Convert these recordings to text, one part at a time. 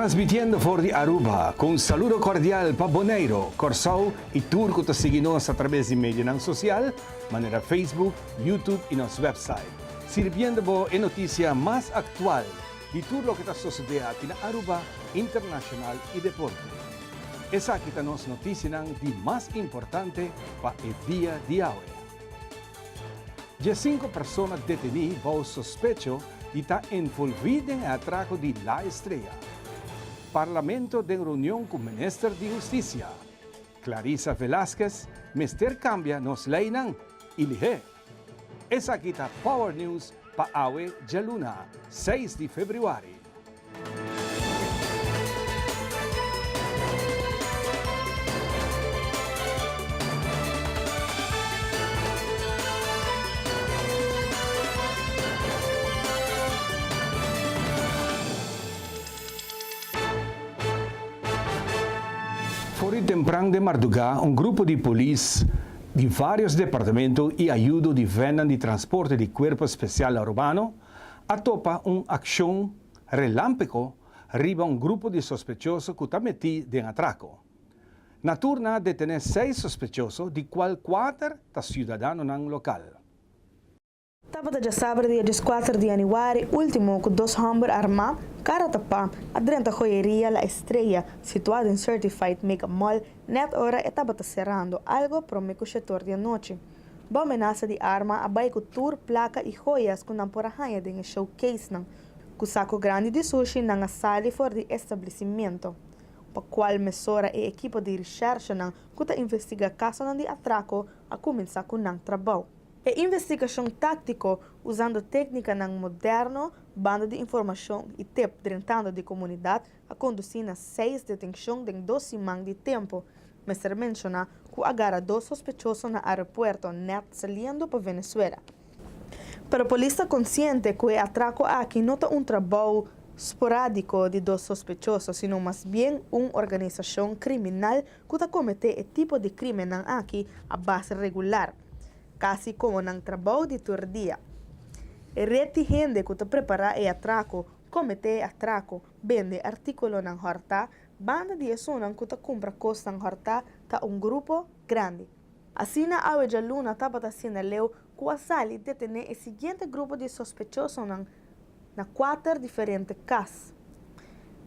Transmitiendo for de Aruba, com um saludo cordial para Bonaire, Corsau e Turco te seguimos através de mídia social, maneira Facebook, YouTube e nosso website. Sirviendo a notícia mais atual de tudo o que está sucedendo aqui na Aruba, internacional e deporte. Essa aqui está nossa notícia de mais importante para o dia de hoje. De 5 pessoas detenidas por suspeito de estar envolvidas em atraco de La Estrella. Parlamento de reunião com o Ministro de Justiça. Clarissa Velázquez, Mister cambia nos lei não, ilige. Essa aqui está Power News para hoje, de luna, 6 de fevereiro. Fora temprano de madrugada, grupo de polícia de vários departamentos e ajuda de venda de transporte de Corpo Especial Urbano atopa ação relâmpago riba grupo de sospechosos que está metido em atraco. Na turna detém 6 sospechosos, de qual 4 são cidadãos no local. Sábado de sábado, dia 14 de januário, último com 2 homens armados, cara tapa, adrenta joieria La Estrella, situada em Certified Mega Mall, net hora estava cerrando, algo promete o setor de noite. Boa amenaça de arma, abai com tour, placa e joias com namporahanha de showcase, com saco grande de sushi na sala fora de estabelecimento. Para qual mesura e equipe de recherche que investiga caso de atraco a começar com o trabalho. E investigação tática usando técnica moderna, banda de informação e tempo drentando de comunidade a conduzir a 6 detenções em 12 semanas de tempo. Mas se menciona que agarra 2 sospechosos no aeroporto net saliendo para Venezuela. Pero a polícia consciente que o atraco aqui não é trabalho esporádico de 2 sospechosos, sino mais bem uma organização criminal que comete esse tipo de crime aqui a base regular. Casi como nang trabalho de todo dia. E rete gente que prepara e atraco, comete atraco, vende artículo nang horta, banda de zona que compra costa nang horta, ta grupo grande. Assim na awe de luna taba sendo leu que a sali detene o seguinte grupo de sospechosos na 4 diferentes casos.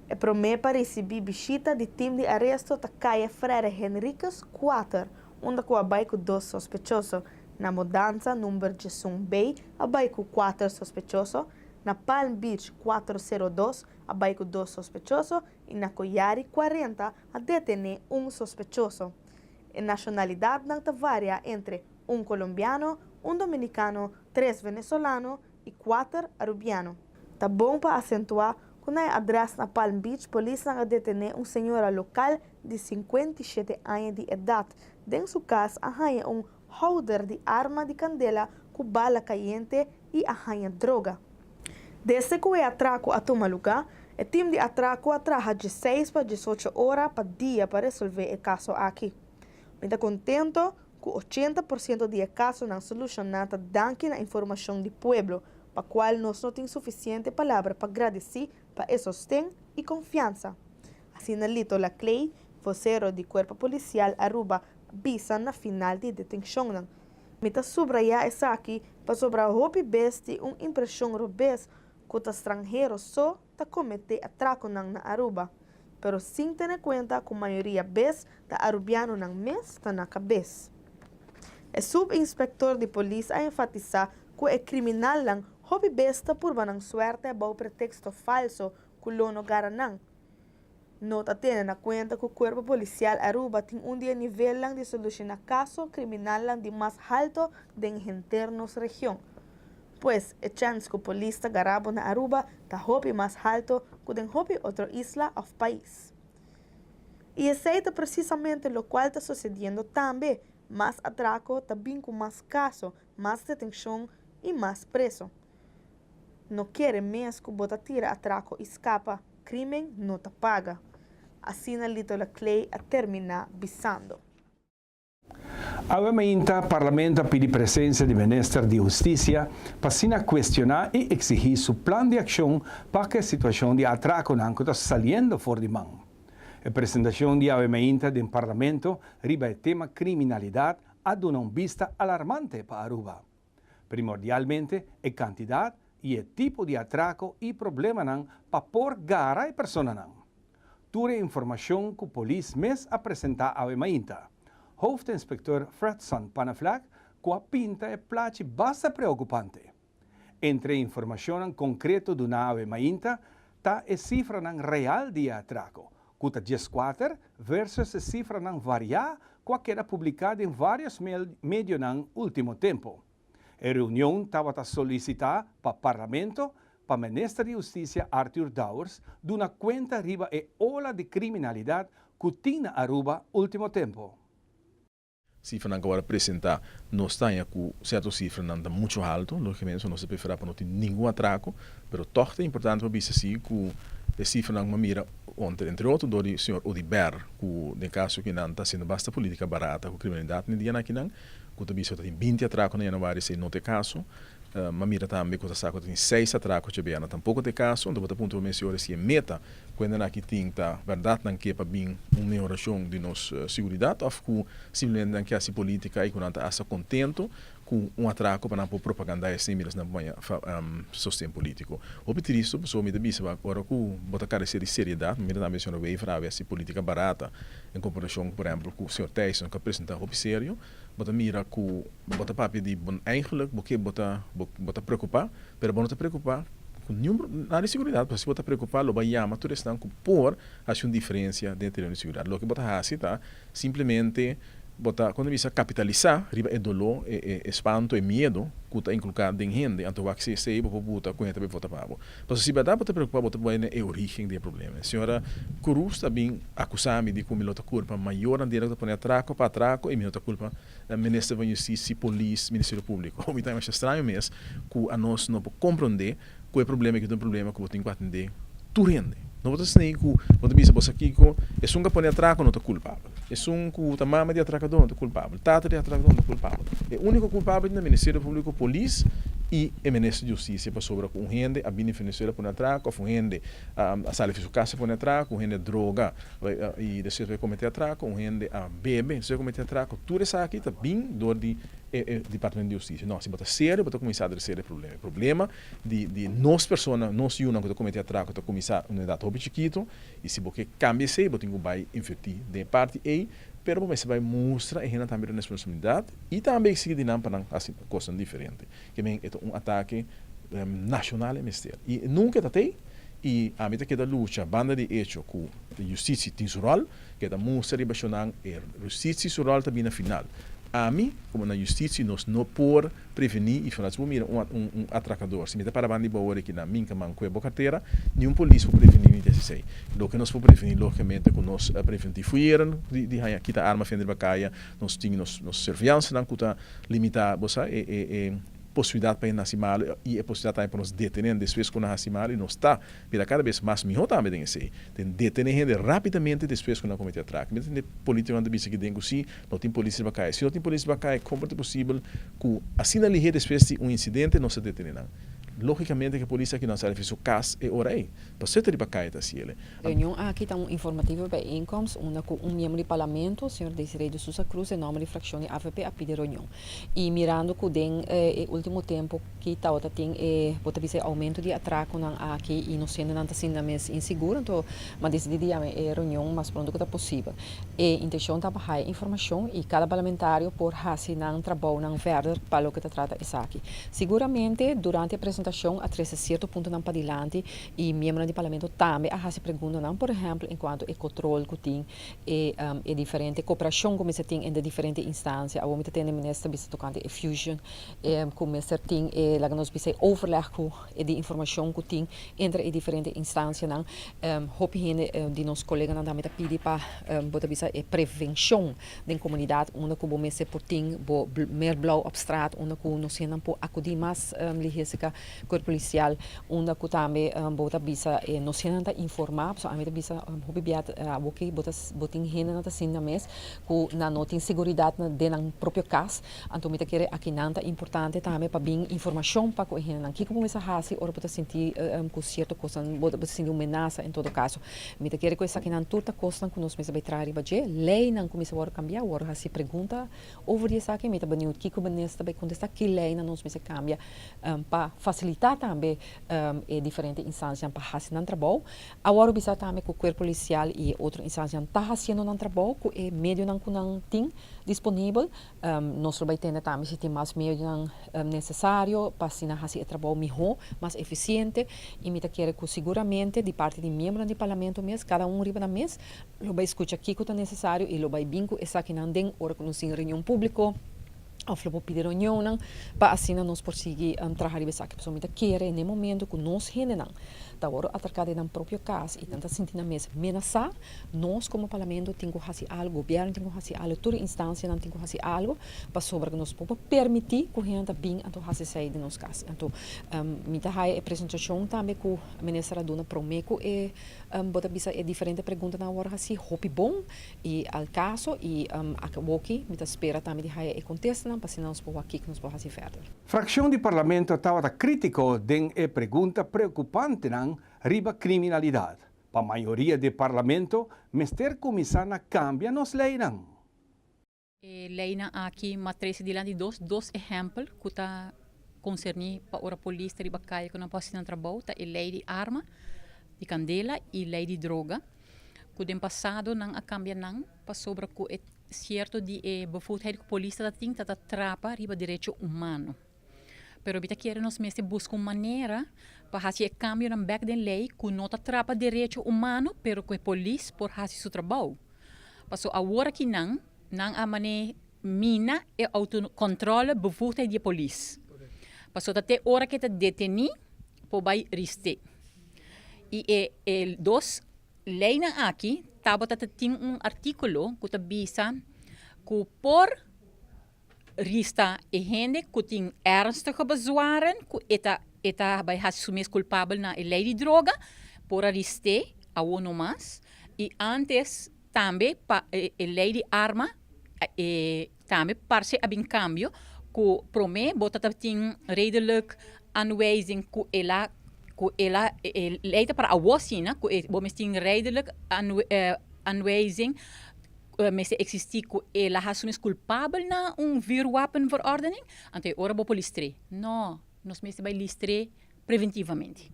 E promete para receber visita de time de arresto ta caia Freire Henriquez 4, onde que abai com 2 sospechosos. Na mudança, número de Sun Bay, abai com 4 sospechosos. Na Palm Beach 402, abai com 2 sospechosos. E na Coyari 40, a detener sospechoso. A nacionalidade não varia entre colombiano, dominicano, 3 venezolanos e 4 arubianos. Tá bom para acentuar que na adresse na Palm Beach, a polícia a detener senhora local de 57 anos de idade. Em seu caso, arranha holder de arma de candela com bala caliente e arranha droga. Desde que o atraco a toma lugar, o time de atraco atraja de 6 para 18 horas por dia para resolver o caso aqui. Estou contento que 80% de casos não solucionados danke na informação do pueblo, para qual nós não temos suficiente palavra para agradecer para sostém e confiança. Assim, Lito Laclay, vocero do Corpo Policial Aruba, bisa na final de detenção. Mita subraya essa aqui para sobrar hopi besti impressão robes que os estrangeiros só ta comete atraco na Aruba, pero sem ter em conta que a maioria bes ta arubiano nang mes ta na cabeça. O subinspector de polícia a enfatizar que é criminal lang hopi besta por banang suerte bao pretexto falso que lono garanang. Nota tendo na conta que o Corpo Policial Aruba tem dia nível de solucionar caso criminal de mais alto den internos região. Pois, a chance que o polícia garabo na Aruba está hopi mais alto que den hopi outra isla of país. E aceita precisamente o qual está sucedendo também, mais atraco, também com mais caso, mais detenção e mais preso. Não quer mesmo que bota tira atraco e escapa, crime não te paga. Assim, Lito Laclay a terminar bisando. Aumenta o Parlamento pede presença do Ministro de Justiça para questionar e exigir seu plano de ação para que a situação de atraco não está saindo fora de mão. A apresentação de aumenta do Parlamento riba o tema criminalidade a dar uma vista alarmante para Aruba. Primordialmente, a quantidade e o tipo de atraco e problema não para pôr gara a pessoa não. Ture informação que a polícia mes apresenta aumenta. Hoofdinspecteur Fredson Panaflak, com a pinta e plaatje bastante preocupante. Entre informação concreta do nave mainta, está a cifra real de atraco, que está 14 versus a cifra variada que era publicada em vários meios no último tempo. A reunião estava solicitada para o Parlamento, para o Ministro de Justiça Arthur Dowers, de uma conta riba e ola de criminalidade que tinha Aruba último tempo. Cifra que agora apresentar não está com certa cifra não está muito alto, logicamente não se prefere para não ter nenhum atraco, mas torta é importante para ver se que a cifra não mira entre outros do senhor Odiber, que no caso que não está sendo bastante política barata com criminalidade no dia aqui não, que também só tem 20 atracos no januário se não tem caso. Mamira também que está tem 6 atracos de Biana tampouco tem caso, então bota ponto mencionar se é meta quando aqui tem tá verdade não que para bem uma melhoração de nossa segurança, ou que simplesmente não que a política e quando está essa contento com atraco para não pôr propaganda assim mesmo na banha sostém político. O isso pessoa me disse agora que bota cara de seriedade, me dá mencionar bem para ver se política barata em comparação, por exemplo, com o senhor Tyson que apresenta o sério. Bota mira que bota papi de bom eigenlijk porque bota preocupar, pero bota preocupar com nenhum nada de segurança, porque se bota preocupar lo vai chamar tu restan que por acho uma diferença dentro da segurança. Lo que bota assim tá simplesmente bota quando bisa capitalizar riba é dolor é espanto é medo que está inculcado em gente então o que se para bota com também bota para mas se bota preocupar bota vai é a origem do problema. A senhora Cruz também acusame de como lota culpa maior andira que põe atraco para atraco e minha culpa Ministro da Justiça, Polícia, Ministério Público. O que é mais estranho mesmo que a nós não podemos compreender que o problema que tem problema que tem que atender tu rende. Não pode ser que quando bisa você aqui com é um que põe atraco não é culpável. É um que a mama de atracador não é culpável. Tata de atracador não é culpável. É o único culpável no Ministério Público, Polícia e o Ministro de Justiça para sobre com rende a bem financeira por atraco, com rende a sala de casa por atraco, com rende droga e depois vai cometer atraco, com rende a bebe, se vai cometer atraco, tudo isso aqui está bem dor de Departamento de Justiça. Não, se bota sério, bota começar a adressar o problema. O problema de nós pessoas, nós que está cometer atraco, está começar uma idade muito chiquito, e se você cambia se, bota vai invertir de parte e pero você vai mostrar e também a responsabilidade e também seguir dinâmica para assim coisa diferente. Que é ataque nacional e mistério. E nunca está aí e a medida que da luta banda de hecho com a justiça tem seu rol, que da mostra e baixonar a justiça seu rol também na final. A mim, como na justiça, nós não por prevenir e falar, mira, atracador, se me dá para banda de boa que na minha mão com a boa carteira, nenhum polícia por prevenir me desse lo que nós por prevenir, logicamente, com nós prevenir fueram de aqui a arma fender bacaia, nós tínhamos nos surveillance, não cuta limitar, você possibilidade para ir na cimala e a possibilidade também para nos detener depois com a cimala e não está pela cada vez mais melhor também tem esse tem detener gente rapidamente depois quando comete atraco mas tem política onde bisa que tem assim não tem polícia para cair se não tem polícia para cair como é possível que assim na ligeira depois de incidente não se detener não logicamente que a polícia aqui não sabe fez o caso é hora aí para ser para cair assim ele reunião aqui está informativo para incomes membro do parlamento o senhor Desiree de Sousa Cruz em nome da fração AVP a pedir reunião e mirando que den último tempo que está tem pode ser aumento de atraco aqui e não sendo nada assim na mesa inseguro então mas decidi a reunião mais pronto que está possível e intenção está para informação e cada parlamentário por assim não trabalho não verde para o que trata isso aqui seguramente durante a apresentação a certo ponto não para adiante e membro do parlamento também a se pergunta não por exemplo enquanto o controle que tem é diferente cooperação como se tem em diferentes instâncias ao momento tem o ministro bisa tocante fusion como se tem lá nós bisa overleg de informação que tem entre as diferentes instâncias não hoop de nossos colegas não também pedir para botar bisa prevenção da comunidade onde que se por tem mer blauw op straat onde que nós não por acudir mais ligeira corpo policial onde que também bota bisa não se nada informar so a mim bisa hobby biat o que botin renda nada assim na mês que na não tem segurança de na próprio caso então me querer aqui nada importante também para bem informação para que renda que como essa hasi ora bota sentir com certa coisa bota sentir uma ameaça em todo caso me querer coisa aqui na toda coisa que nós me vai trazer baje lei não começa a cambiar ora hasi pergunta over essa que me tá baniu que como nesta vai contestar que lei não nós me cambia para facilitar também diferentes instâncias para fazer um trabalho. Agora bisa também que o corpo policial e outra instância está fazendo um trabalho que é meio não tem disponível. Nós vai ter também se tem mais meio necessário para fazer o trabalho melhor, mais eficiente e me quer que seguramente de parte de membros do parlamento mesmo, cada riba na mês, lo vai escutar aqui que é necessário e lo vai bingo essa aqui não tem hora que nós em reunião público of lo pedir reunião para assim nós conseguir trabalhar bem que pessoa quer no momento que nós renan da hora atracada na própria casa e tanta sentir na mesa ameaçar nós como parlamento temos que fazer algo governo temos que fazer algo toda instância não temos que fazer algo para sobre que nós possa permitir que a gente bem então fazer sair de nossa casa então me tá a apresentação também que a ministra dona prometo e bota bisa é diferente pergunta na hora assim hope bom e al caso e aqui me tá espera também de raia e contesta para se nós possa aqui que nós possa fazer further. Fração do parlamento estava crítico de pergunta preocupante riba criminalidade. Para a maioria do parlamento, mister começar a cambiar nos leis. Lei aqui matriz de dois exemplos que está concerni para a polícia riba caia que não pode ser trabalho, tá a lei de arma, de candela e lei de droga. Que do passado não a cambia não, para sobre que é certo de bevoegdheid que a polícia tem que trapa riba direito humano. Pero bita quer nós mesmo buscar uma maneira para fazer cambio na back da lei que não atrapa direito humano, pero que a polícia por fazer seu trabalho. Passou agora que não a maneira mina e autocontrole bevoegdheid da polícia. Passou até hora que está deteni, por vai riste. E dos lei aqui, tem artículo que bisa que por rista e gente que tem ernstige bezwaren, que eta vai assumir culpável na lei de droga, por arreste a uno mais, e antes também a lei de arma, também parece a bem cambio, que promete bota tem redelijk aanwijzing que ela leida para a wasina, que bom tem redelijk aanwijzing mas existir que ela assume culpável na vuurwapenverordening, então ora bo polistre. Não, nós mesmo vai listre preventivamente.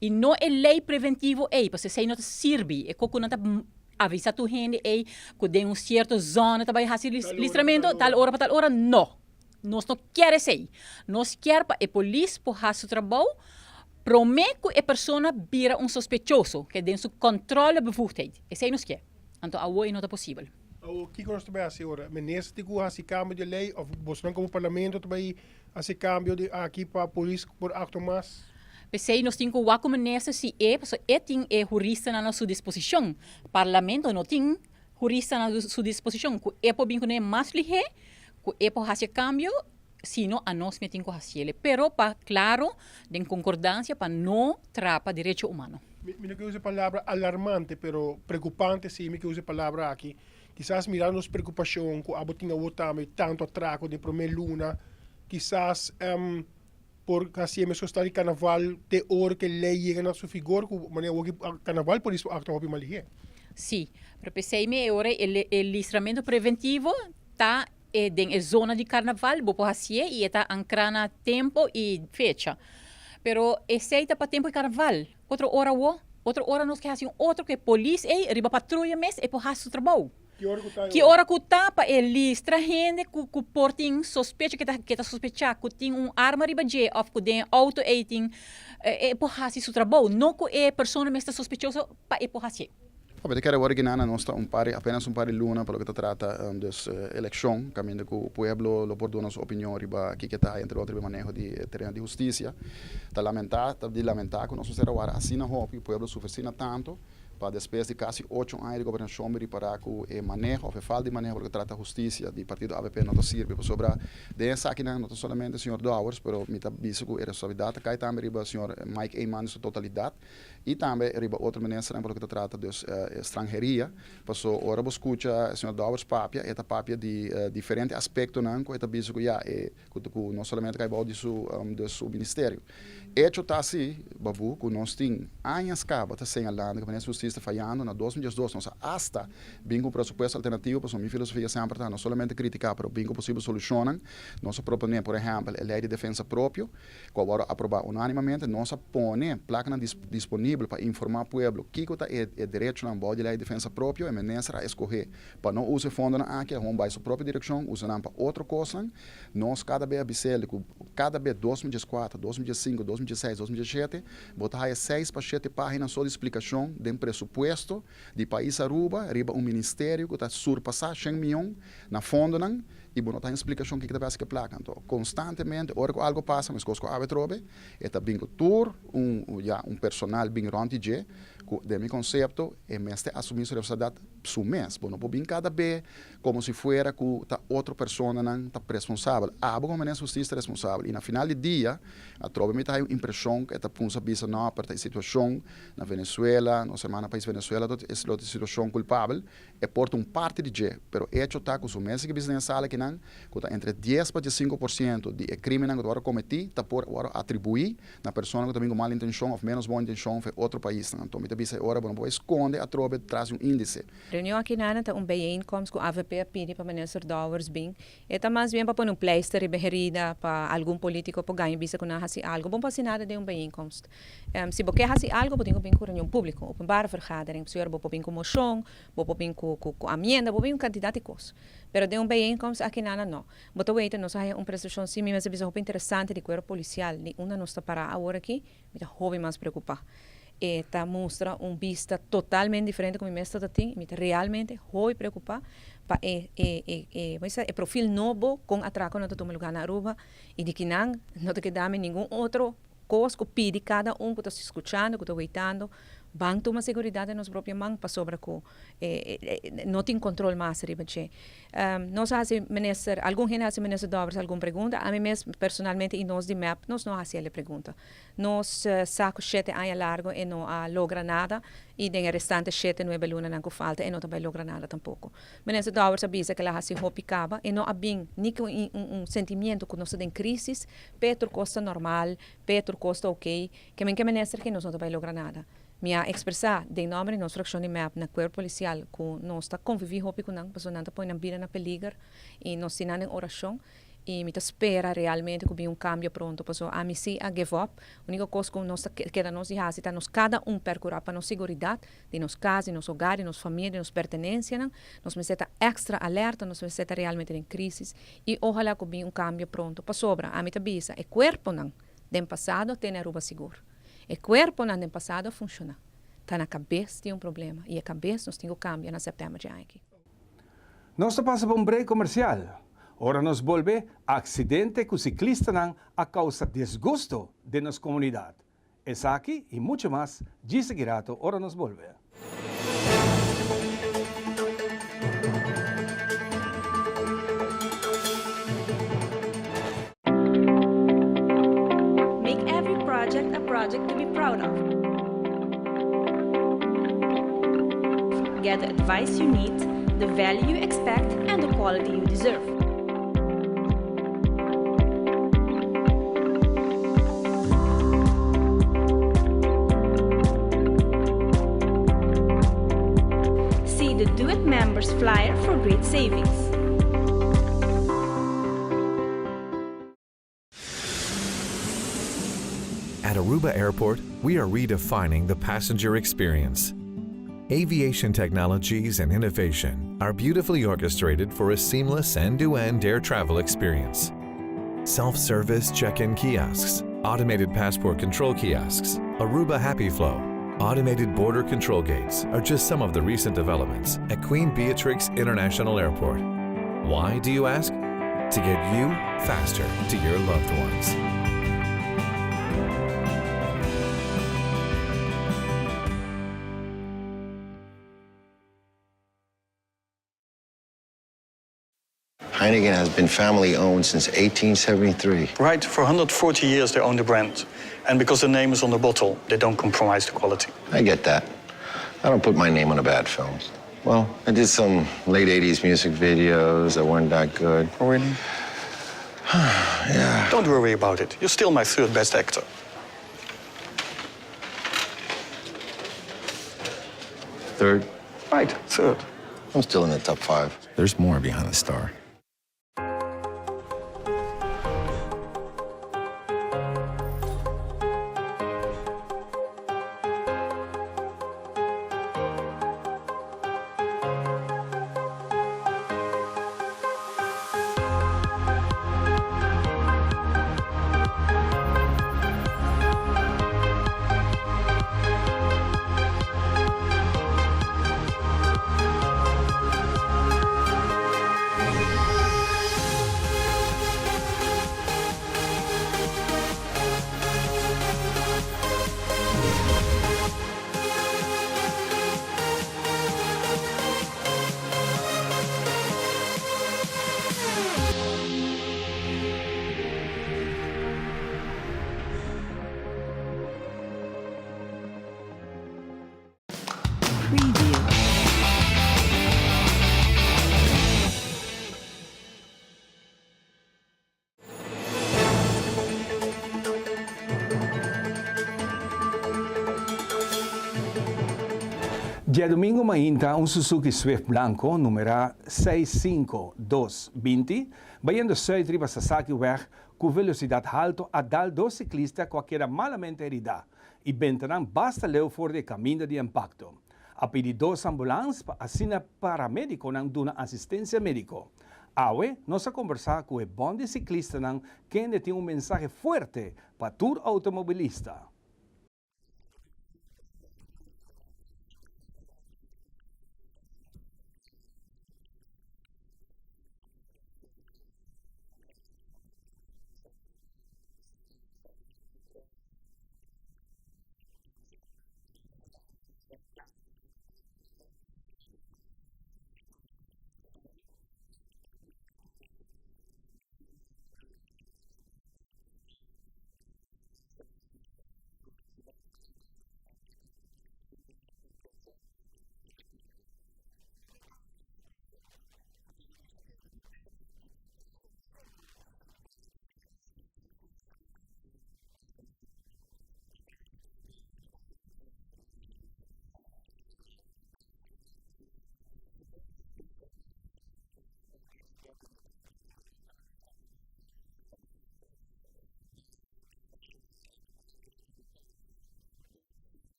E não é lei preventivo porque se não serve, é que não avisa tu gente que tem certa zona vai fazer listramento tal hora não. Nós não queremos ser. Nós queremos para a polícia por fazer seu trabalho. Promete que a pessoa vira sospechoso, que tem seu controle bevoegdheid. Isso aí nós quer. Então, agora não é possível. O que nós também fazemos agora? Ministro tem que fazer cambio de lei, ou você como parlamento também fazer cambio de aqui para a polícia por acto mais? Pensei, nós temos que como ministro se porque tem jurista na sua disposição. Parlamento não tem jurista na sua disposição. Que por bem que mais ligeiro, que por fazer cambio, sino a nós temos que fazer. Pero para claro, de concordância para não trapa direito humano. Me que use a palavra alarmante, pero preocupante, sim, me que use a palavra aqui. Quizás mirando as preocupações que a botinha também tanto atraco de primeira luna, quizás por assim mesmo estar de carnaval, de hora que lei chega na sua figura, que maneira o carnaval por isso acto hobby malie. Sim, para pensei me agora o listramento preventivo tá em zona de carnaval, vou fazer e está ancrana tempo e fecha. Pero esse para tempo de carnaval. Outra hora nós queremos fazer outro que polícia riba patrulha mesmo e por fazer o trabalho. Que hora que tá para listra gente que portem suspeita que tá sospechar que tem arma riba de ou que tem auto tem por fazer o trabalho. Não que a pessoa mesmo está sospechosa para por fazer. Eu quero originar nossa apenas par de luna para o que trata das eleições, caminho que o povo lo pode dar sua opinião riba que está entre outros manejo de terreno de justiça. Tá de lamentar que nós será agora assim na hope o povo sofre tanto para después de casi 8 años de gobernación para que el manejo, o falta de manejo porque trata justicia del partido AVP no sirve para sobrar de esa aquí no solamente el señor Dowers, pero mi visto que la responsabilidad cae también riba el señor Mike Eyman en su totalidad y también riba otro ministro porque trata de extranjería, pasó ahora vos escucha el señor Dowers papia, esta papia de diferentes aspectos não, que esta visto que ya no solamente cae de su ministerio. Hecho está assim, babu, que nós temos anos acaba tá señalando que a justiça está falhando na 2012, nós hasta bingo presupuesto alternativo, para minha filosofia sempre não somente criticar, mas bingo possível solucionar. Nós proponemos, por exemplo, a lei de defesa própria, que agora aprovar unanimamente, nós põe placa disponível para informar o povo que é direito na boa de lei de defesa própria, e ministra escolher para não usar fundo na aqui, vamos vai sua própria direção, usando para outra coisa. Nós cada vez abiselico, cada vez 2004, 2005, 2006, 2007, botar 6 para 7 páginas só de explicação de pressuposto de país Aruba, riba ministério que está surpassar 100 milhões na fundo e não tem explicação que está que placa. Então, constantemente, hora que algo passa, mas coisa que a trobe, está bem tour personal bem rontige, de meu conceito, é mestre assumir a responsabilidade su mês. Não pode cada vez como se fuera que outra pessoa não está responsável. Como a justiça é responsável. E no final do dia, a trobe me tem a impressão que está punsa bisa não para a situação na Venezuela, na semana país Venezuela, é a situação culpável, é por parte de G. Pero hecho está com o mês que business sala que não, que está entre 10 para 5% de crime que agora cometi, está por agora atribuir na pessoa que também com má intenção ou menos boa intenção foi outro país. Então, me bisa agora, não pode esconder a trobe traz índice. Reunião aqui na Ana, bijeenkomst com a AVP pedi para o ministro Dowers bem. É mais bem para pôr pleister e berrida para algum político para ganhar bisa com nada algo. Bom para assinar de bijeenkomst. Se você quer algo, pode vir com reunião pública, openbare vergadering. Se você pode vir com moção, pode vir com amenda, pode vir com quantidade de coisas. Pero de bijeenkomst aqui na Ana não. Botou weten, nós temos prestação sim, mas é bisa interessante de corpo policial. De uma nós está para agora aqui, me dá hobby mais preocupar. Esta mostra vista totalmente diferente como mestre da tem, me realmente hoi preocupar para o perfil novo com atraco na todo lugar na Aruba e de que não te quedamos nenhum outro coisa que pede cada que está se escutando, que está waitando, vão tomar segurança nas próprias mãos para sobre que não tem controle mais ribache. Nós fazemos minister, algum gente faz minister Dowers alguma pergunta, a mim mesmo personalmente e nós de MAP nós não fazemos pergunta. Nós saco 7 anos largo e não logra nada e den restante 7 9 luna não falta e não também logra nada tampouco. Minister Dowers avisa que ela faz hopicaba e não há bem nem sentimento que nós tem crise, Petro costa normal, Petro costa ok, que minister que nós não também logra nada. Minha expressar de nome de nossa fração de MAP na corpo policial que nós está conviver hopi com não, pessoa não está põe na vida na peligro e nós tinha em oração e me espera realmente que venha cambio pronto, pessoa a mim se a give up, a única coisa que nós queda nós de está nós cada percurar para nossa segurança de nos casa, de nosso hogar, de nossa família, de nossa pertenência, nós me seta extra alerta, nós me seta realmente em crise e ojalá que venha cambio pronto, para sobra a mim tabisa e corpo não, dem passado tem Aruba seguro. O corpo no passado funciona. Está na cabeça de problema. E a cabeça nós temos que cambiar na setembro de aqui. Nós passamos por break comercial. Ora nos volve acidente que o ciclista não a causa desgosto de nossa comunidade. Essa aqui e muito mais, diz Girato, ora nos volve. Project to be proud of. Get the advice you need, the value you expect, and the quality you deserve. See the Do It Members flyer for great savings. At Aruba Airport, we are redefining the passenger experience. Aviation technologies and innovation are beautifully orchestrated for a seamless end-to-end air travel experience. Self-service check-in kiosks, automated passport control kiosks, Aruba Happy Flow, automated border control gates are just some of the recent developments at Queen Beatrix International Airport. Why, do you ask? To get you faster to your loved ones. Heineken has been family-owned since 1873. Right, for 140 years they own the brand. And because the name is on the bottle, they don't compromise the quality. I get that. I don't put my name on a bad film. Well, I did some late 80s music videos that weren't that good. Oh, really? Yeah. Don't worry about it. You're still my third best actor. Third? Right, third. I'm still in the top 5. There's more behind the star. Dia domingo mainta un Suzuki Swift blanco numero 65220 bayando Zuid-Riba Sasaki-weg com velocidade alta a dar dos ciclistas qualquer malamente herida e bentarão basta leu for de caminho de impacto. A pedir dos ambulâncias para assina paramédico não duna assistência médico. Awe, nós a conversar com o bom de ciclista não que tem um mensagem forte para todo automobilista.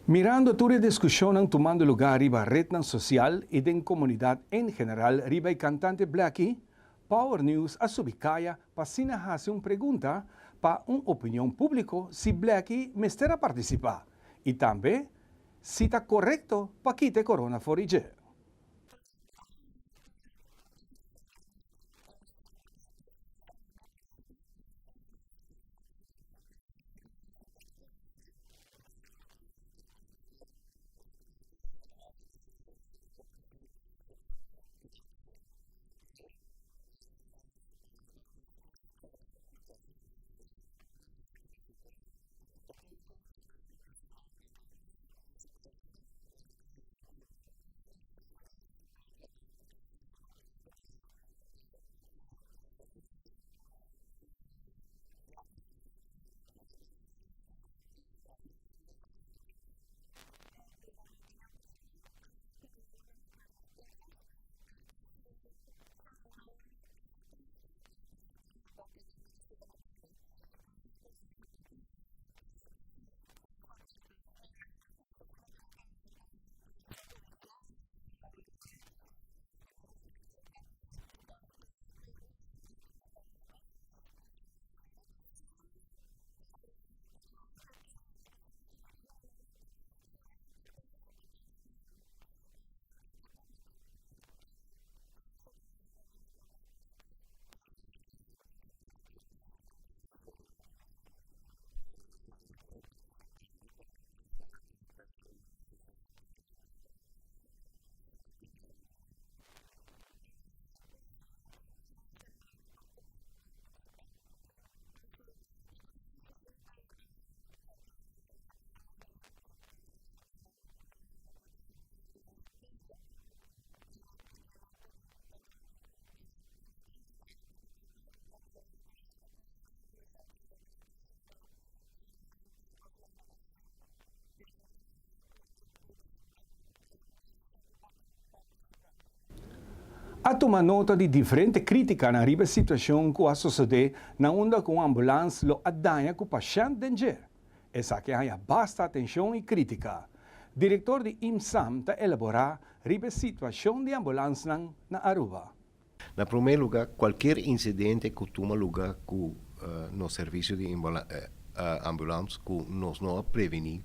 Mirando toda discussão tomando lugar riba rede social e da comunidade em geral riba o cantante Blackie, Power News a subicaya para fazer uma pergunta para uma opinião pública se Blackie mestera participar e também se está correto para quitar corona forige. A tomar nota de diferente crítica na riba situação que a sociedade na onda com a ambulância lo adanha com o paciente danger. Essa que há basta atenção e crítica. Diretor de IMSAM está elaborar riba situação de ambulância na Aruba. Na primeiro lugar, qualquer incidente que toma lugar com no serviço de ambulância que nós não prevenir,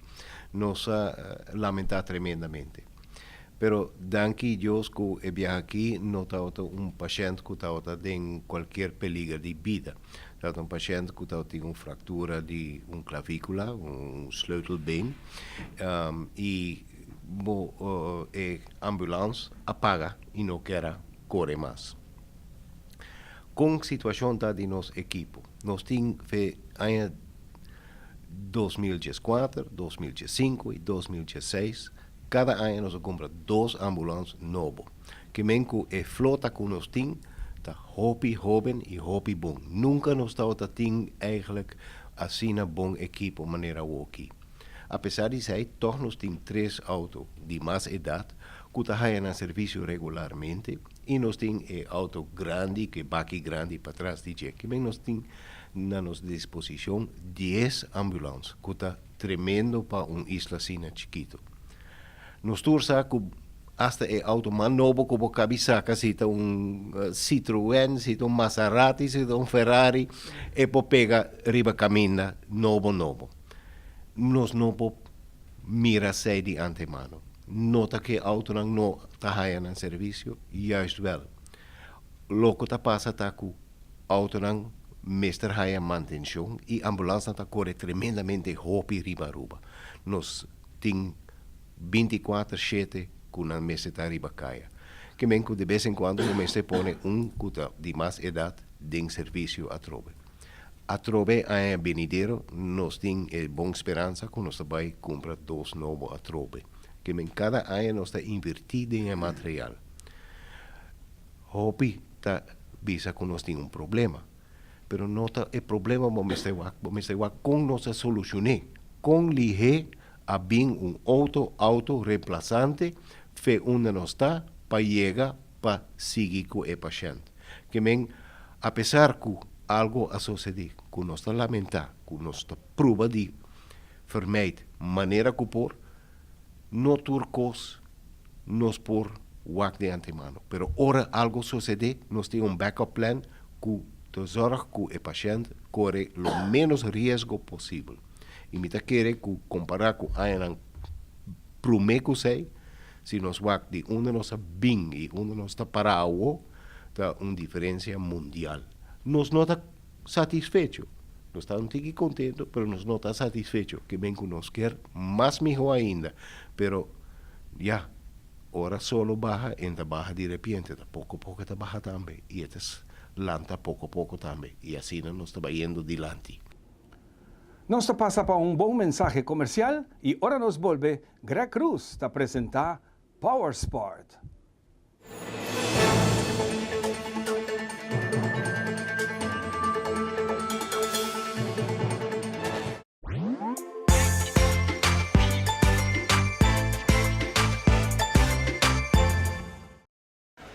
nós lamentar tremendamente. Pero danke Deus que aqui não está paciente que está em qualquer peligro de vida. Está paciente que está tem uma fratura de clavícula, sleutelbeen, e a ambulância apaga e não quer correr mais. Com a situação de nosso equipo, nós temos em 2014, 2015 e 2016, cada ano nós compramos 2 ambulâncias novas. Que menco é flota que nós temos, está hopi jovem e hopi bom. Nunca nós temos eigenlijk assim um bom equipo maneira aqui. Apesar disso, toch nós temos 3 autos de mais idade que estão no serviço regularmente e nós temos auto grande, que baqui grande para trás de que nós temos na nossa disposição 10 ambulâncias, que está tremendo para isla assim chiquito. Nós torçamos que até auto mais novo que você cabe saca, se Citroën, se Maserati, se Ferrari, e pode pegar riba caminha novo. Nós não podemos mirar se de antemano. Nota que o auto não está no serviço, juist wel. Logo que passa está que o auto não meester haya manutenção e a ambulância está correndo tremendamente hopi riba. Nós temos 24/7 com a mesa da riba caia. Que menco de vez em quando o mestre põe que de mais idade de serviço a trobe. A trobe a venidero nós temos boa esperança que nós vai comprar 2 novos a trobe. Que men cada ano nós está invertido em material. Hopi está visa que nós temos problema. Pero não está o problema com nossa solucionar. Com lihe a bem auto reemplazante fe onde nós está para chegar para seguir com o paciente. Que men, apesar que algo a suceder, que nós está lamentar, que nós está prova de vermeid maneira que por, não turcos nós por wak de antemano. Pero ora algo suceder, nós temos backup plan que te zorga que o paciente corre o menos risco possível. E me querer que comparar com a primeiro sei, se nós vamos de onde nós bem e onde nós está parado, está uma diferença mundial. Nós não está satisfeito. Nós estamos contentos, mas nós não está satisfeito. Que bem que nós quer mais melhor ainda. Pero, já, ora solo baja, ainda baja de repente, pouco a pouco está baja também. E estas lanta pouco a pouco também. E assim nós estamos indo adiante. Nós passa para um bom mensagem comercial e agora nos volve Greg Cruz para apresentar Power Sport.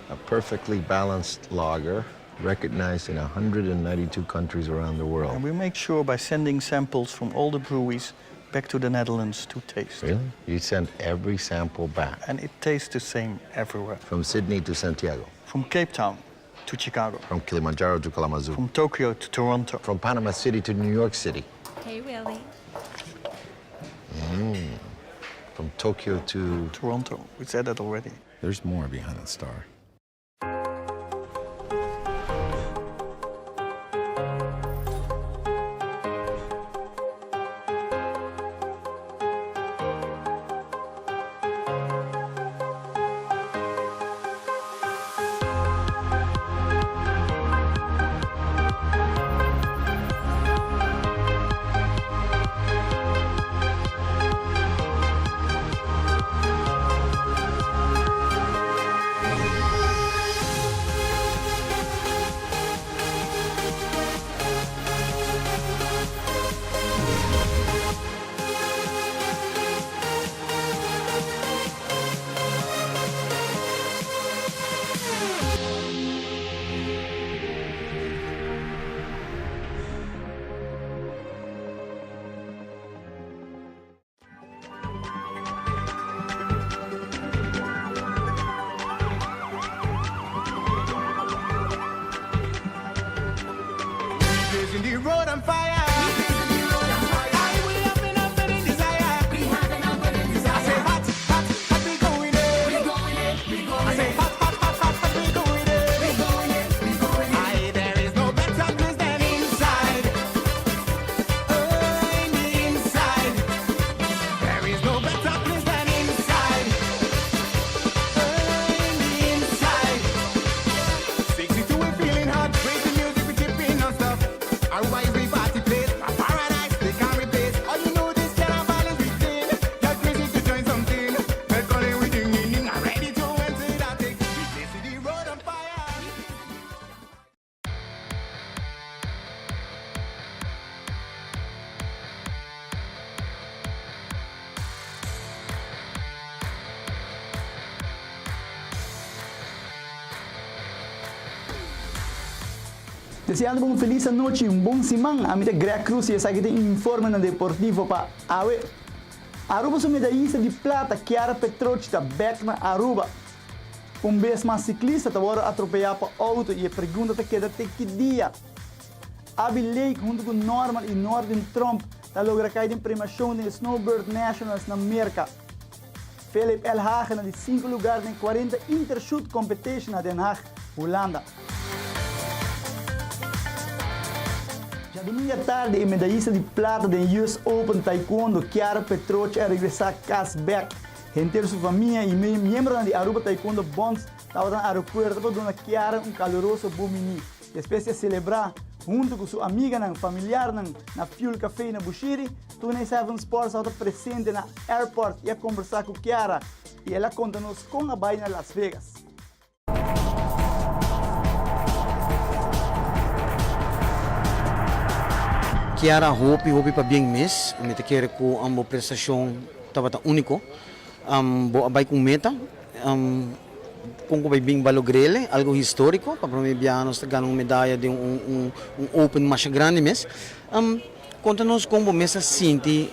A perfectly balanced lager, recognized in 192 countries around the world. And we make sure by sending samples from all the breweries back to the Netherlands to taste. Really? You send every sample back? And it tastes the same everywhere. From Sydney to Santiago? From Cape Town to Chicago. From Kilimanjaro to Kalamazoo? From Tokyo to Toronto. From Panama City to New York City? Hey, Willie. From Tokyo to... Toronto. We said that already. There's more behind the star. Deseando uma feliz noite, um bom semana. A minha Greg Cruz e essa aqui tem informe na Deportivo para Aue. Aruba sua medalhista de prata, Chiara Petrochi, da back na Aruba. Vez mais ciclista, está agora atropelado para auto e a pergunta que até que dia. Abby Lake, junto com Norman e Northern Trump, está logrando cair em premiação de Snowbird Nationals na América. Philip El Hagen, de 5 lugares em 40 Intershoot Competition na Den Haag, Holanda. Já domingo à tarde, a medalhista de prata do US Open Taekwondo, Chiara Petrochi, a regressar a Casbeck. Gente sua família e membros de Aruba Taekwondo Bonds estavam no aeroporto para dar a Chiara caloroso bom mini. Espécie de celebrar, junto com sua amiga e familiar na Fuel Café na Bushiri, Tune 7 Sports estava presente na airport e a conversar com Chiara. E ela conta-nos com a baina Las Vegas. Chiara hopi para bem mês, me te quero com a prestação estava único, vai com meta, com vai bem valogrele, algo histórico para mim nós ganhar uma medalha de Open mais grande mês. Conta-nos como você se sente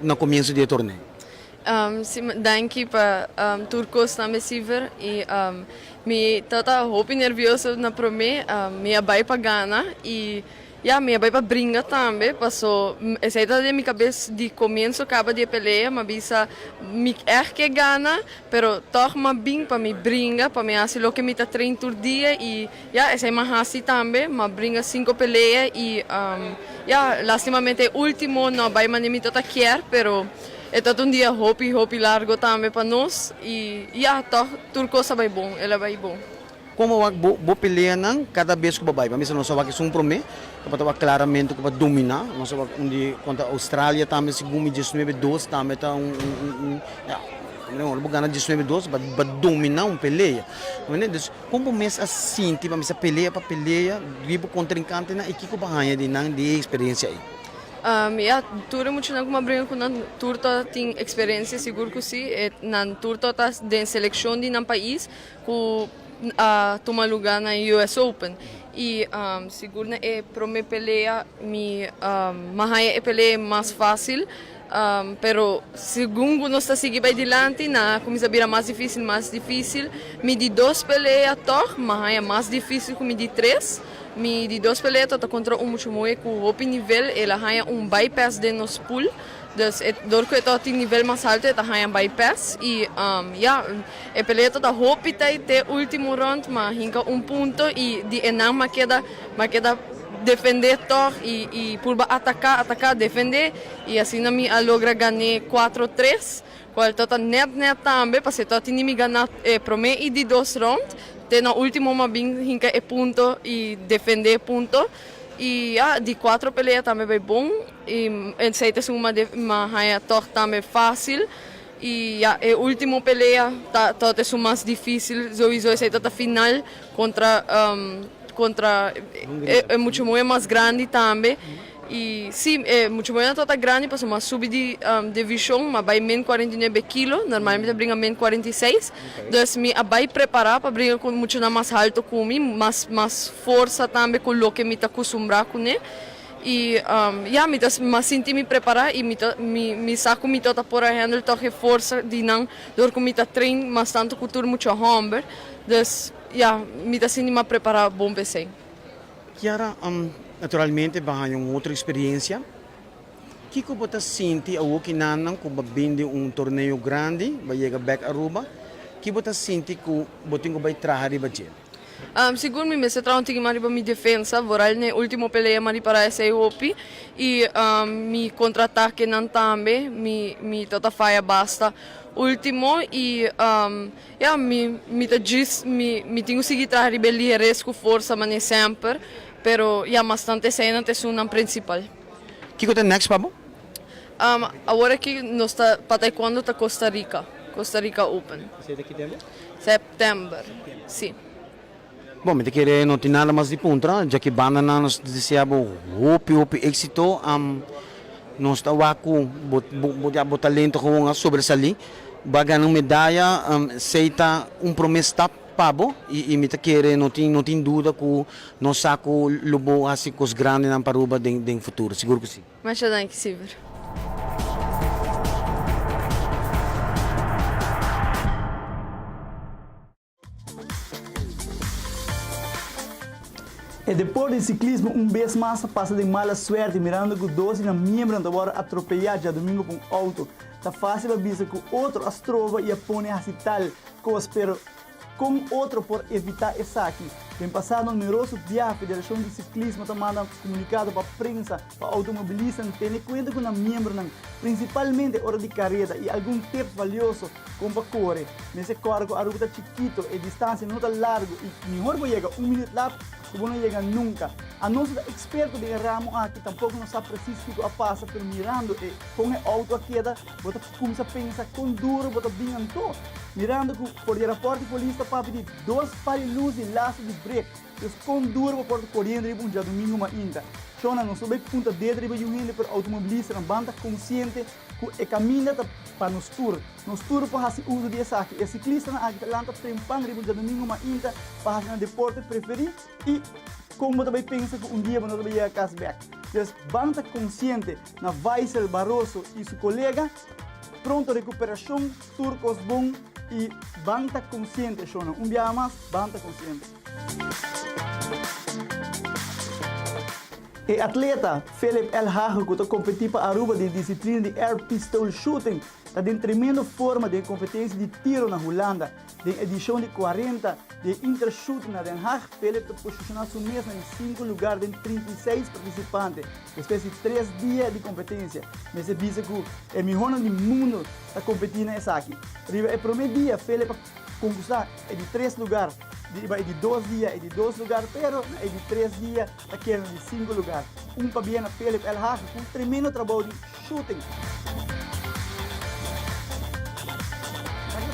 no começo do torneio. Danke para Turcos também Silver e me tata hopi nervioso na prome, me abai para Gana e me vai para brinca também, passou, essa é da minha cabeça de começo, acaba de peleia, mas bisa me que gana, pero toch ma bing para me brinca, para me fazer o que me tá treino todo dia e essa é mais assim também, mas brinca 5 peleia e lastimamente último não vai mais me tota quer, pero é todo dia hopi largo também para nós e toch Turco vai bom, ela vai bom. Como vou pelear cada vez que vai, mas não só vai que promê, para claramente para dominar, não só onde contra a Austrália também segundo 19-2 também tá não vou ganhar 19-2 para dominar peleia, mas como você sente para essa peleia para peleia, vivo contrincante na equipe bahia de experiência aí. Tudo muito não como brinco com turta tem experiência seguro que sim, na turta tá de seleção de um país com tomar lugar na US Open e seguro é para me peleia é peleia mais fácil, pero segundo nós está seguindo para adiante na começa a virar mais difícil me de 2 peleia toch mas é mais difícil que me de 3 me de 2 peleia tá contra muito muito com o nível ela é bypass de nos pool. Dus door que eu tenho nível mais alto, eu tenho bypass e a peleia toda hopi tá até último round, mas hinca ponto e de enam maqueda defender tor e por atacar defender e assim na minha logra ganhar 4-3, qual tota net também, porque tota tinha me ganhar prome e de 2 round, te no último uma bem hinca ponto e defender ponto. E de 4 peleas também vai bom e em seitas uma raia toch também fácil e a última peleia tá é mais difícil sowieso essa tá final contra é muito mais grande também e sim é muito mais tá grande para uma subir de divisão mas vai men 49 kg normalmente brinca men 46 então me vai preparar para brincar com muito mais alto com mim mais força também com o que me tá acostumado com né e me senti me preparar e me saco me tá por aí handle tá força de não dor com me tá trein mas tanto cultura muito hamber então me tá senti me preparar bom PC. Chiara, naturalmente vai uma outra experiência. O que você sente ao que nanang kung babinde torneio grande, vai chegar back Aruba? O que você sente que você vai trazer para ele? Seguro me se traun tigi mari mi defensa, voral ne último peleia mari para essa hopi e mi contra-ataque nan tambe, mi tota faia basta. Último e mi tenho seguir tra rebellia resco força mane sempre, pero bastante cena te sunan principal. Que é next pabo? Agora que nós tá para taekwondo tá Costa Rica Open. Setembro. Sim. Bom, me querer não tem nada mais de ponta, já que banda nós desejamos hopi êxito, nós está com talento com sobresalir, vai ganhar medalha, seita promessa pabo e me querer não tem dúvida que não saco lobo assim com os grandes na Aruba em futuro, seguro que sim. Mas já dá que sim. E depois do ciclismo, vez mais passa de mala suerte, mirando que 12 na membro agora atropelado já domingo com um auto. Tá fácil avisa que outro astrova e põe a tal coisa, pero com outro por evitar esse aqui. Tem passado numerosos dias, a Federação de Ciclismo está mandando comunicado para a prensa, para automobilistas, tendo conta com os membros, principalmente hora de carreira e algum tempo valioso como para correr. Nesse corpo, a ruta chiquito e distância não está largo e melhor vai chegar 1 minuto lá, como não chega nunca. A nossa experto de ramo aqui tampouco não sabe preciso o que passa, pero mirando e com o auto aqui, você começa a pensar com duro, você bem anto. Mirando que por o reporte polícia para pedir 2 pares de luz e laço de break. Então, com duro para correndo e já domingo uma ainda. Chona não soube ponta dedo e gente para automobilista, não banda consciente que o caminho para nos tour para fazer uso desse aqui. E ciclista na Atlanta prempang e já domingo uma ainda para fazer deporte preferido e como também pensa que dia vamos também ir a cashback. Então, banda consciente na Weissel Barroso e seu colega pronto recuperação, turcos bom e banda consciente, Shona. Dia mais, banda consciente. E atleta Philip El Hago, que está competindo para Aruba de disciplina de Air Pistol Shooting, está em tremenda forma de competência de tiro na Holanda. De edição de 40 de Intershooting na Den Haag, Philip está posicionado sua mesa em 5 lugares de 36 participantes, espécie de 3 dias de competência. Mas é visto que é melhor do mundo está competindo nessa aqui. O primeiro dia, Philip conquistar é de 3 lugares. De 2 dias é de 2 lugares, pero é de 3 dias está querendo de 5 lugares. Para bem a Philip El Haag com um tremendo trabalho de shooting.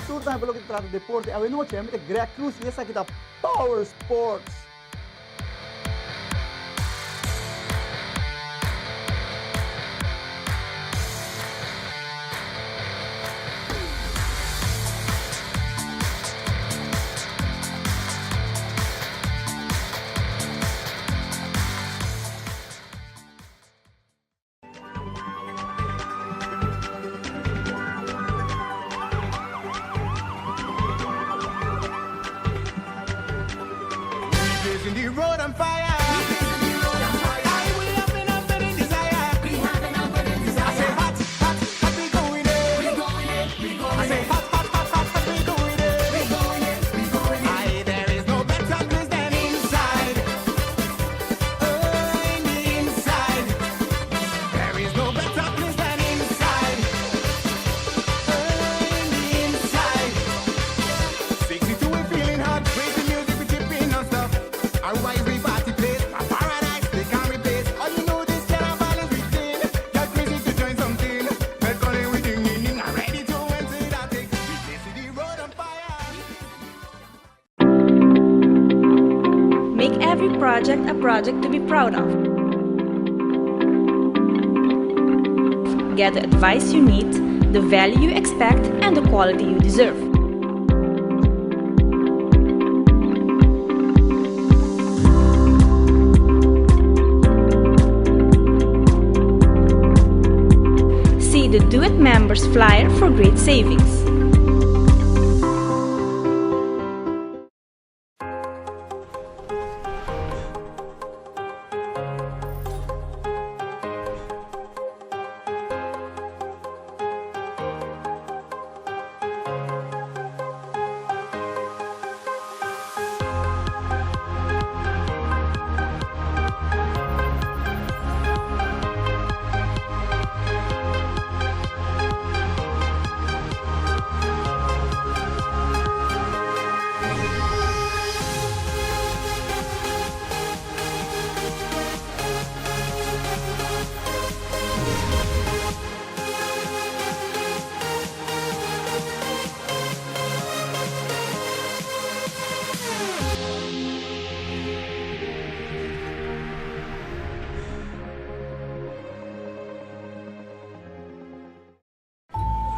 Tudo também pelo que trata de deporte, a noite é muito Greg Cruz e essa aqui da Power Sports. A project to be proud of. Get the advice you need, the value you expect, and the quality you deserve. See the Do It members flyer for great savings.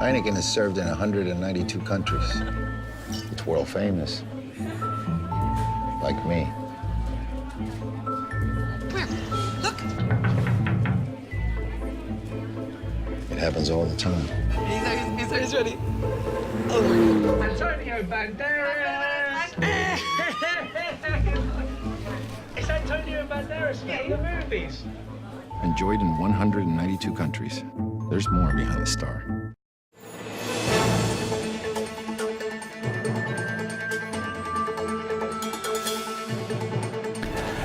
Heineken is served in 192 countries. It's world famous. like me. Look. It happens all the time. He's ready. Antonio Banderas! It's Antonio Banderas from the movies. Enjoyed in 192 countries. There's more behind the star.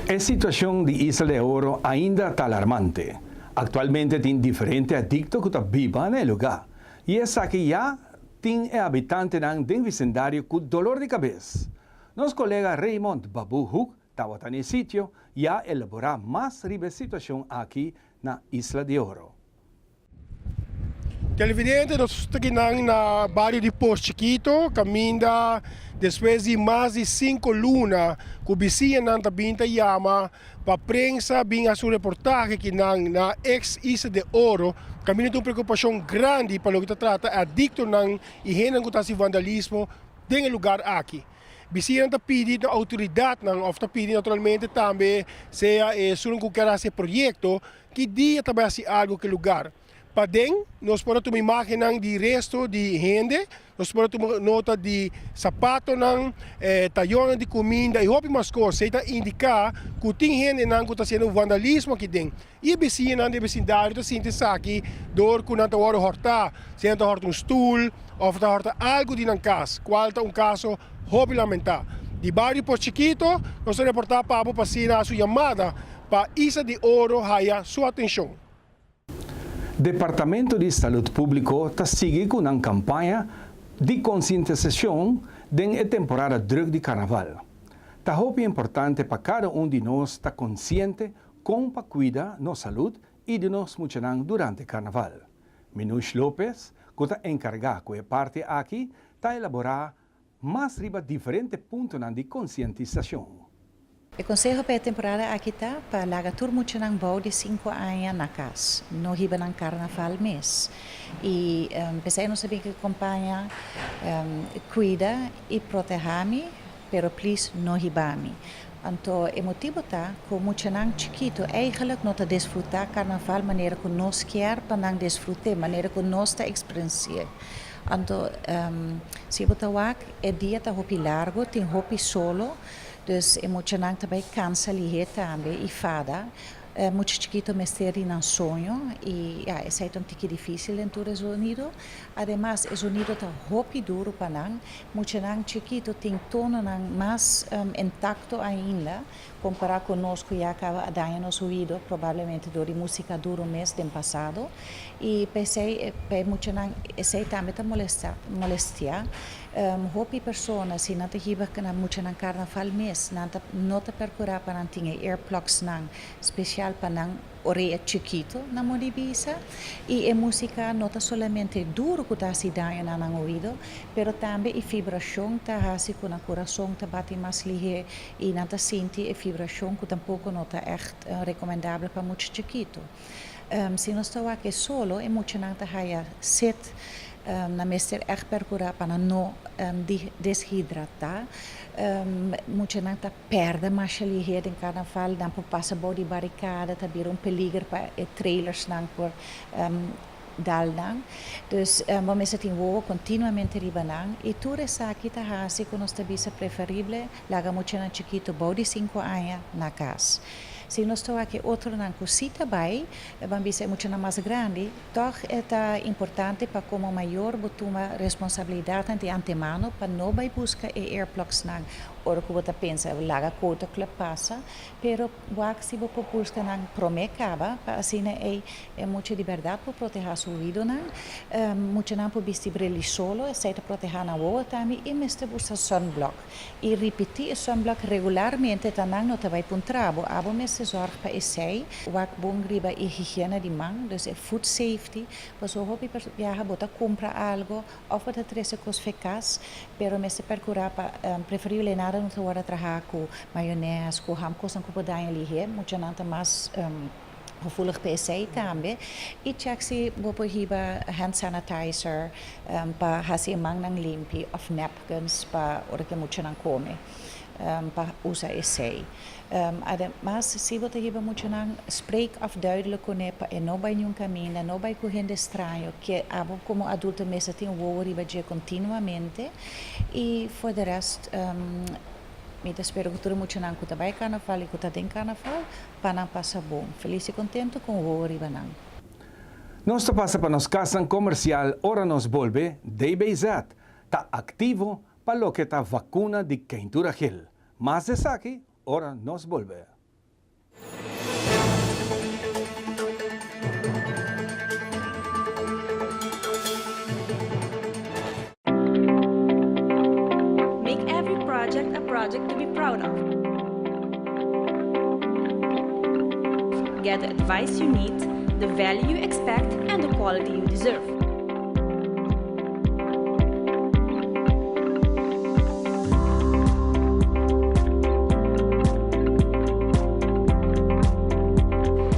A situação de Isla de Oro ainda está alarmante. Actualmente tem diferentes adictos que vivem no lugar. E essa aqui já tem habitante do vecindário com dolor de cabeça. Nosso colega Raymond Babu Hook estava no sítio e a elaborar mais sobre a situação aqui na Isla de Oro. Televidente, nós estamos aqui na bairro de Posto Chiquito, caminha depois de mais de 5 lunas, que o vizinho não está chama para a prensa, bem a sua reportagem que na ex-Isla de Oro, caminha tem uma preocupação grande para o que trata adicto e gente que está se vandalismo no lugar aqui. Vizinho está pedindo a autoridade, ou está pedindo naturalmente também, seja que quer esse projeto, que dia também se algo que lugar. Para dentro, nós podemos tomar imagem de resto de gente, nós podemos tomar nota de sapato, talhões de comida e outras mais coisas. Isso indica que tem gente que está sendo vandalismo aqui dentro. E a vizinha do vecindário está sentindo aqui, dor que não está hortar, se não horta stool, ou está horta algo de na casa, qual é caso hobby lamentável. De bairro Posto Chiquito, nós vamos reportar para a pasina a sua chamada para Isla de Oro, haya sua atenção. Departamento de Saúde Público está seguindo com uma campanha de conscientização da temporada drug de carnaval. Está importante para cada de nós estar consciente como para cuidar nossa saúde e de nós muchanan durante o carnaval. Minush Lopes, que está encarregado com a parte aqui, está elaborar mais riba diferentes pontos de conscientização. O conselho para a temporada aqui está para lagar turma de 5 anos na casa, no riba no carnaval mês. E pensei não saber que acompanha, cuida e protege-me, pero please não riba-me. Então, o motivo está que o muchanan chiquito eigenlijk não está desfrutar carnaval maneira que nós quer para não desfrutar, maneira que nós está experienciar. Então, se você é dia está hopi largo, tem hopi solo. Dus emocionante também cansa ali também e fada. Muito chiquito mestre não sonho e é um pouco difícil em todo o unido. Además, o unido está hopi duro para nós. Muito chiquito tem tono mais intacto ainda comparado conosco que acaba a dar nos ouvidos, provavelmente do música duro mês do passado. E pensei muito esse também está molestia. Hopi pessoas se não te riba que muito na carnaval mês não te percurar para não ter earplugs especial para não orelha chiquito na modibisa e a música não está somente duro que está se dando no ouvido, pero também a vibração está assim com o coração está bate mais ligeiro e não está sente a vibração que tampouco não está echt recomendável para muito chiquito. Se nós estamos aqui solo, é muito não está set na mestre echt percurar para não deshidratar. Muito não está perde mais ligeiro em carnaval, não passa por de barricada, tá vir peligro para trailers não por dalnang. Dus vamos a tener continuamente ribanang e tudo isso aqui está assim que nós tabisa preferível laga muito na chiquito bode 5 anos na casa. Se nós estamos aqui outro na cosita vai, vamos ser muito mais grande, toch é importante para como maior botuma responsabilidade de antemano para não vai buscar earplugs na hora que você pensa, laga cota que passa, pero o se você busca na promecaba, para assim é muito liberdade para proteger seu ouvido na, muito não para vestir solo, é proteger na rua também e mesmo buscar sunblock e repetir o sunblock regularmente, também não vai para um trabalho, abo mesmo zorg para esse, o bom riba e higiene de mão, dus food safety, mas o hobby viaja bota compra algo, ou para trazer coisas eficazes, pero mesmo percurar para preferível nada não te trabalhar com maionese, com ham, coisas que podem ali, muito não mais gevoelig para esse também, e check se você riba hand sanitizer para fazer mão não limpe, ou napkins para hora que muito não come. para usar esse. Además, se você tiver muito não spreek afduidelijk kunnen en não vai nenhum caminho, não vai correndo estranho, que como adulto mesmo tem worry baie continuamente e for the rest me espero que tudo muito não que tá vai carnaval e que tá tem carnaval para não passar bom. Feliz e contento com o worry banang. Nós passa para nos casa comercial, ora nos volve, DBZ, está ativo para lo que está vacuna de quentura gel. Más de saque, ora nos volve. Make every project a project to be proud of. Get the advice you need, the value you expect, and the quality you deserve.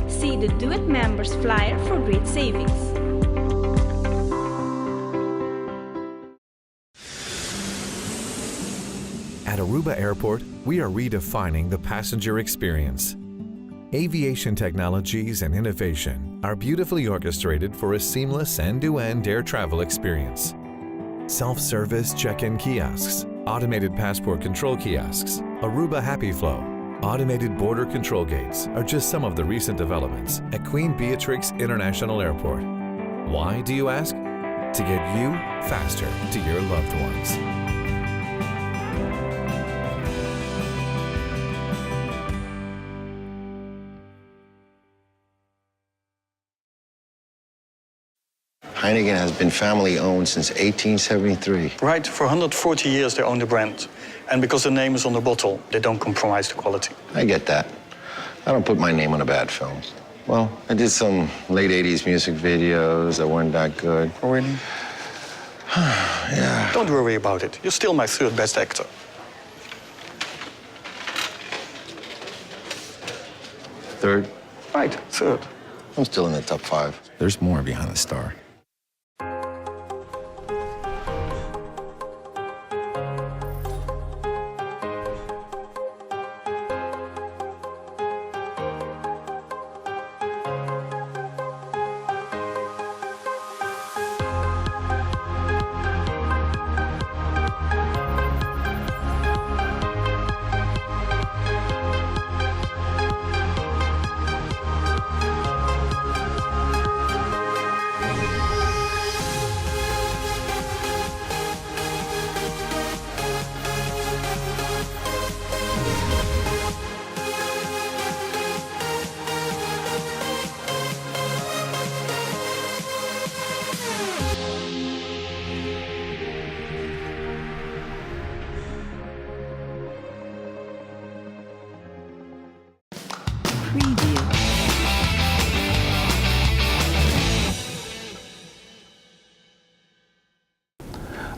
See the Do It Members flyer for great savings. At Aruba Airport, we are redefining the passenger experience. Aviation technologies and innovation are beautifully orchestrated for a seamless end-to-end air travel experience. Self-service check-in kiosks, automated passport control kiosks, Aruba Happy Flow, automated border control gates are just some of the recent developments at Queen Beatrix International Airport. Why, do you ask? To get you faster to your loved ones. Heineken has been family-owned since 1873. Right, for 140 years they own the brand. And because the name is on the bottle, they don't compromise the quality. I get that. I don't put my name on a bad film. Well, I did some late 80s music videos that weren't that good. Oh, really? Yeah. Don't worry about it. You're still my third best actor. Third? Right, third. I'm still in the top 5. There's more behind the star.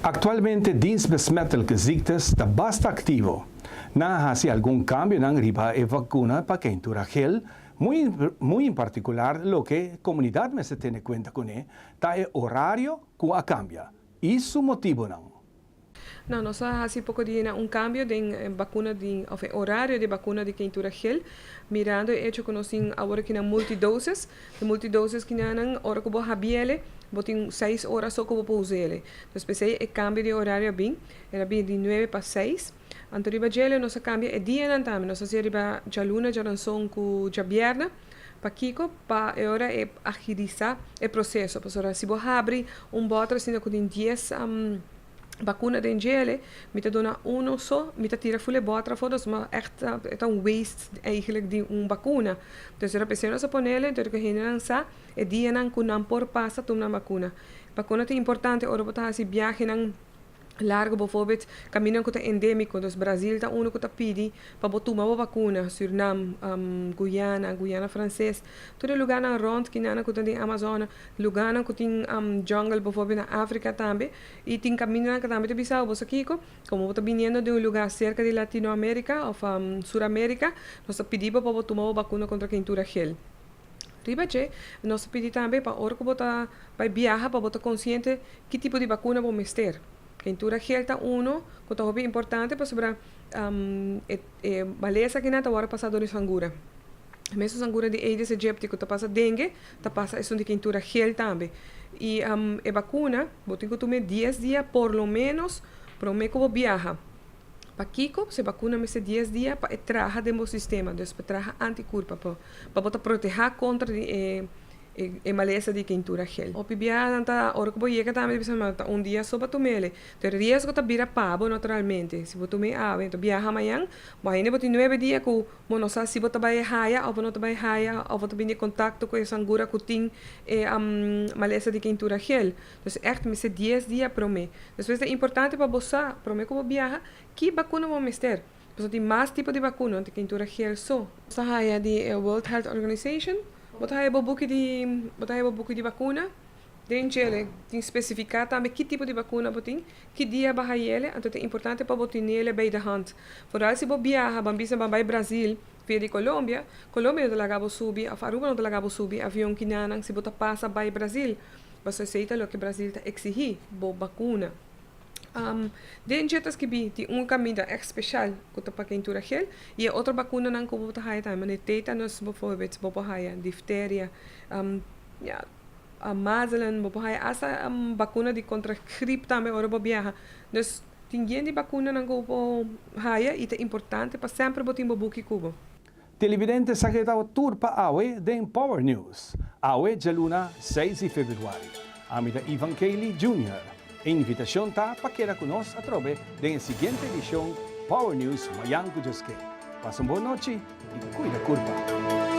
Actualmente, dienstbesmettelijke ziektes está basta activo. Na hasi algum cambio na riba e vacuna para quentura gel, muy en particular lo que comunidad me se tiene cuenta con está el horario que cambia. Y su motivo não. Não, nós há pouco de cambio de vacuna de horário de vacuna de quentura gel, mirando hecho que nós temos agora que na multidoses que na hora que vou habiele, vou ter 6 horas só que vou usar. Então, pensei é cambio de horário bem, era bem de 9 para 6. Então, riba gel nós cambia é dia não também, nós assim riba já luna já ranção com já viernes. Para Kiko, para agora é agilizar o processo. Para se você abrir bottle assim com 10 vacuna de gele, me te dona só, me te tira fulle botra voor, dus maar echt het een waste eigenlijk die vacuna. Dus er pensei nessa panela, então que gente sa, e dia não kunam por passa tum vacuna. Vacuna é importante, ora botar assim viagem não largo, bijvoorbeeld, caminho que é endêmico, dus Brasil está que está pedi para botar uma vacuna, Suriname, Guyana francês, todo lugar na rond que na que tem Amazônia, lugar na que tem jungle, bijvoorbeeld na África também, e tem caminho na que também tem Bissau, você aqui, como está vindo de lugar cerca de Latinoamérica ou Suramérica, nós pedimos para botar uma vacuna contra quentura gel. Ribache, nós pedimos também para hora que botar, para viajar, para botar consciente que tipo de vacuna vamos ter. Quentura gel tá uno, que tá bem importante para sobre maleza que nata agora passador de sangura. Mesmo sangura de Aedes aegypti, que tá passa dengue, tá passa isso de quentura gel também. E a vacuna, botem que tomar 10 dias por lo menos, para o meio viaja. Para Kiko, se vacuna me 10 dias para trabalhar dentro do sistema, então para trabalhar anticorpo, para botar proteger contra maleza de quentura gel. O pibiada tá hora que boiega também um dia só para tomar. Ter risco tá vira pavo naturalmente. Se você tomar então viaja amanhã, vai ainda botar 9 dias que não sabe se você vai raia ou não vai raia ou você vai em contato com a sangura que tem maleza de quentura gel. Então echt me 10 dias para mim. Depois é importante para você, para mim como viaja, que vacuna vamos ter. Porque tem mais tipo de vacuna, de quentura gel só. Essa raia de World Health Organization. Botar aí bobuque de vacuna, dentro ele tem especificar também que tipo de vacuna botin, que dia vai ele, então é importante para botar nele bem da hand. Por aí se você viaja, bambisa vai Brasil, via de Colômbia não delegava subir, a Aruba não delegava subir, avião que não se você passa vai Brasil, você aceita o que o Brasil está exigir, boa vacuna. Dentro que tem caminho especial que para quentura gel e outra vacuna não que você vai ter, mas tétanos, difteria, Mazelen, essa vacuna de contra gripe também ora viaja. Então, tem de vacuna não que haia e é importante para sempre botar buque cubo. Televidente sakita turpa awe den Power News. Awe de luna 6 de feveruário. Amida Ivan Cayley Jr. A invitação está para que conosco a trobe da seguinte edição Power News Mayango Josque. Passa uma boa noite e cuida curva.